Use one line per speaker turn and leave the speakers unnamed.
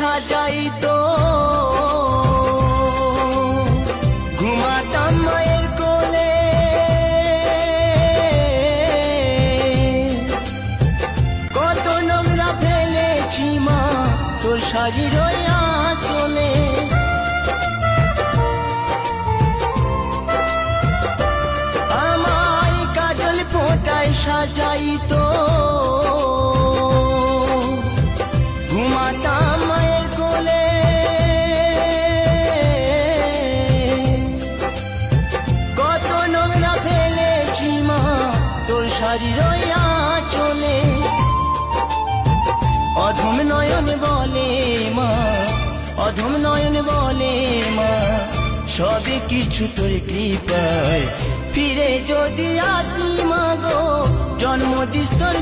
সাজাইতো, ঘুমাতাম মায়ের কোলে। কত নোংরা ফেলেছি মা তোর শাড়ির আঁচলে। আমায় কাজল ফোঁটায় সাজাইতো, ঘুমাতাম মায়ের কোলে। কত নোংরা ফেলেছি মা তোর শাড়ির আঁচলে। অধম নয়ন বলে মা, অধম নয়ন বলে মা, সবে কিছু তোর কৃপায় ফিরে যদি আসি মা গো, জন্ম দিস তোর।